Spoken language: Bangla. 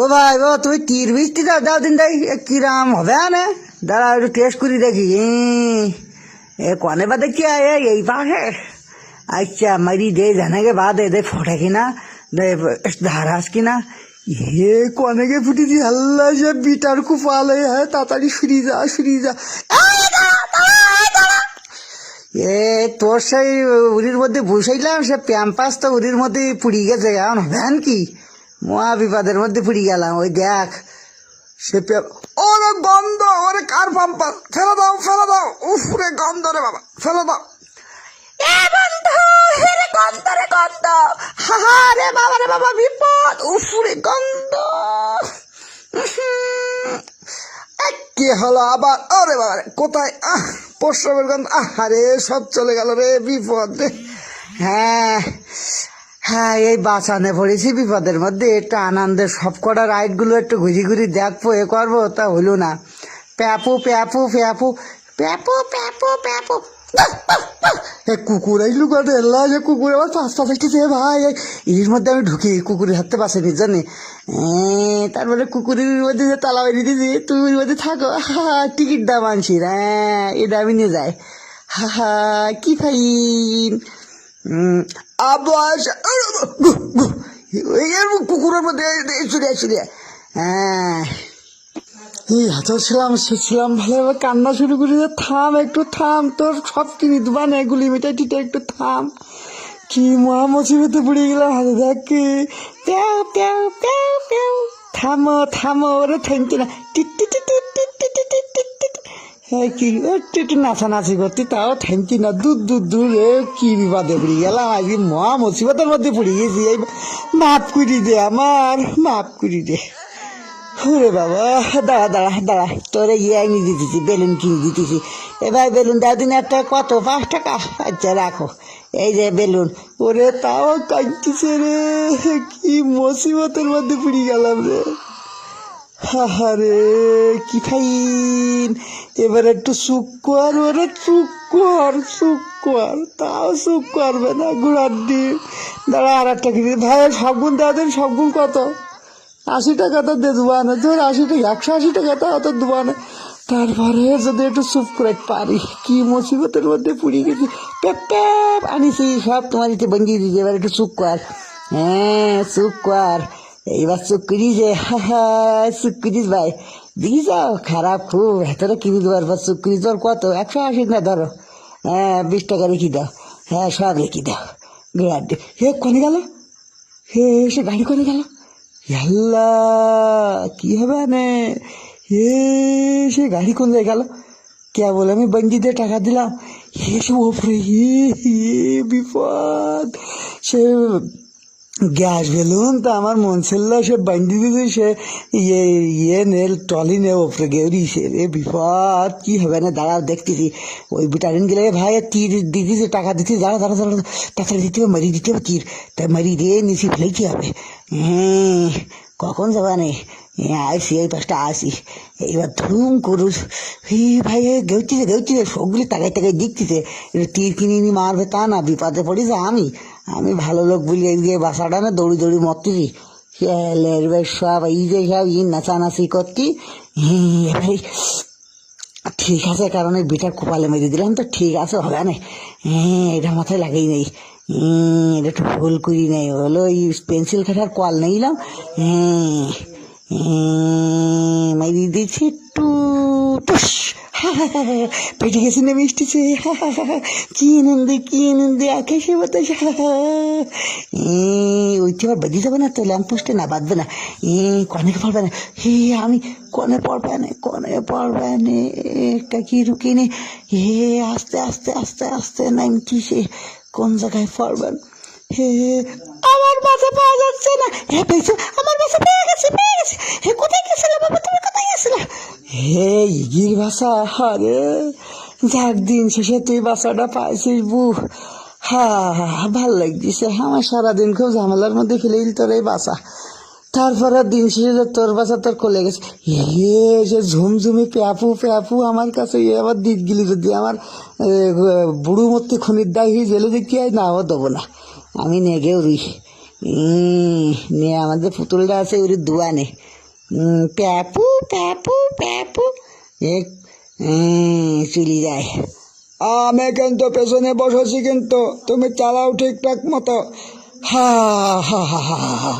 ও ভাই ও তুই তীর বৃষ্টি দাও দাও দিন দেখ কিরাম হবে না দাঁড়া একটু টেস্ট করি দেখি এ কনে বা দেখি এই পাশে আচ্ছা মারি দে জানে গে বা দে দে ফোটে কিনা দে ধারাস কিনা এ কনে গে ফুটি দি আল্লাহ যে বিটার কুপালে হ্যাঁ তাড়াতাড়ি ফিরি যা এ তোর সেই উড়ির মধ্যে বসাইলাম সে প্যাম্পাস তো উড়ির মধ্যে পুড়ি গেছে এখন ভ্যান কি মহা বিপদের মধ্যে পুড়ি গেলাম ওই দেখ সে ওরে গন্ধ ওরে কার পাম্পাস ফেলে দাও উফ রে গন্ধ রে বাবা ফেলে দাও এ বন্ধু রে গন্ধ হা রে বাবা বিপদ উফ রে গন্ধ কি হলো আবার ওরে বাবা কোথায় প্রস্রাবের গন্ধ আরে সব চলে গেল রে বিপদ হ্যাঁ হ্যাঁ এই বাঁচানে পড়েছি বিপদের মধ্যে একটু আনন্দের সব কটা রাইডগুলো একটু ঘুরি দেখবো এ করবো তা হলো না প্যাপু কুকুর আইলু করে এল্লা যে কুকুর আবার পাঁচটা ফেসতেছে ভাই এর মধ্যে আমি ঢুকি কুকুরের হাতে পাশে জানি তারপরে কুকুরের মধ্যে যে তালা বেরিয়ে দিয়েছি তুমি মধ্যে থাকো টিকিট দাম আনছি হ্যাঁ এটা আমি নিয়ে যাই কি ফাইন আবার কুকুরের মধ্যে চুরিয়া হ্যাঁ ছিলাম ভালোভাবে কান্না শুরু করি একটু থাম তোর সব কিনি দেবা না এগুলি মিটাই টিটা একটু থাম কি মহা মুসিবতে পড়ে গেলাম হাতে দেখি থামো ওরে থামছি না হ্যাঁ কি একটু নাচানাচি করতি তাও থামছি না দূর কি বিপদে পড়ে গেলাম আজকে মহা মুসিবতের মধ্যে পড়ে গেছি এই মাফ করি দে ওরে বাবা দাঁড়া তোরে আমি দিতেছি বেলুন কিনে দিতেছি এবার বেলুন দাও দিন একটা কত 5 টাকা আচ্ছা রাখো এই যে বেলুন ওরে তাও কাঁদতেছে রে কি মুসিবতের মধ্যে পড়ে গেলাম রে রে কি ফাইন এবার একটু চুপ কর ওরে চুপ কর তাও চুপ করবে না গুড়ার ডিম দাঁড়া আর একটা কিনে ভাই সবগুণ দেওয়া দেন সবগুণ কত 80 টাকা তো দিয়ে দেবো না ধর 180 টাকা তো অত দেবো না তারপরে যদি একটু চুপ করে পারি কি মুসিবতের মধ্যে পুড়ে গেছি প্যাপ আনিছি সব তোমার ইতে বঞ্জি দিয়েছি এবার একটু চুপ কর হ্যাঁ চুপ কর এইবার চুপ করিস চুপ করিস ভাই দিস খারাপ খুব ভেতরে কিনে দেওয়ার পর চুপ করিস তোর কত 180 না ধরো হ্যাঁ 20 টাকা রেখে দাও হ্যাঁ সব রেখে দাও হে কোনে গেল সে গাড়ি কোনে গেল কি হবে না সে গাড়ি কোন জায়গায় গেল কে বলে আমি বঞ্জিতে টাকা দিলাম সে ওপরে বিপদ সে গ্যাস বেলুন তা আমার মন ছিল সে বান্দি দিতে সে টলি নে ওপরে গেছে রে বিপদ কি হবে না দাঁড়াও দেখতেছি ওই বিটারিন গেলে ভাই তীর দিতেছে টাকা দিতে দাঁড়া টাকা দিতে হবে মারি দিতে হবে তীর তাই মারি দিয়ে নিচে ফেলে কি হবে কখন যাবা নেই আসি এই পাশটা আসি এইবার ধুম করুস ভাই গেউতিছে সবগুলি টাকায় দিচ্ছিছে তীর কিনে নি মারবে তা না বিপদে পড়েছে আমি ভালো লোক বলি এই বাসাটা না দৌড়ি মরতেছি সব এই যে সব নাচানাচি করতি ভাই ঠিক আছে কারণ এই বিটার কপালে মেরে দিলাম তো ঠিক আছে হবে না এটা মাথায় লাগেই নেই এটা একটু ভুল করি নেই হলো এই পেন্সিল কাটার কল নিলাম মাইরি দিয়েছি একটু পেটে গেছি না মিষ্টিছে কি আনন্দে আকাশে বাতাস ওইটা আবার বেঁধে যাবে না তো ল্যাম্পপোস্টে না বাঁধবে না কনে পড়বে না আমি কনে পড়বে না একটা কি রুকি নে আস্তে নামছি কোন জায়গায় পড়বেন আমার বাসা পাওয়া যাচ্ছে না আমার বাসা পেয়ে গেছে কোথায় গেছিল বাবা তুমি কোথায় গেছিল ইগির বাসা আরে যাক দিন শেষে তুই বাসাটা পাইছিস ভাল লাগছে আমার সারাদিন খুব ঝামেলার মধ্যে ফেলে দিল তোর এই বাসা তারপরে দিন শেষে তোর বাসা তোর খুলে গেছে সে ঝুমঝুমি প্যাপু আমার কাছে আবার দিক গিলি যদি আমার বুড়ো মধ্যে খনির দায় হয়ে গেলে যে কি হয় নাও দেবো না আমি নেগেও নিয়ে আমাদের পুতুলটা আছে ওর দোয়ানে প্যাপু প্যাপু প্যাপু চলে যায়। আমি কিন্তু পেছনে বসেছি, কিন্তু তুমি চালাও ঠিকঠাক মতো। হা হা হা হা হা।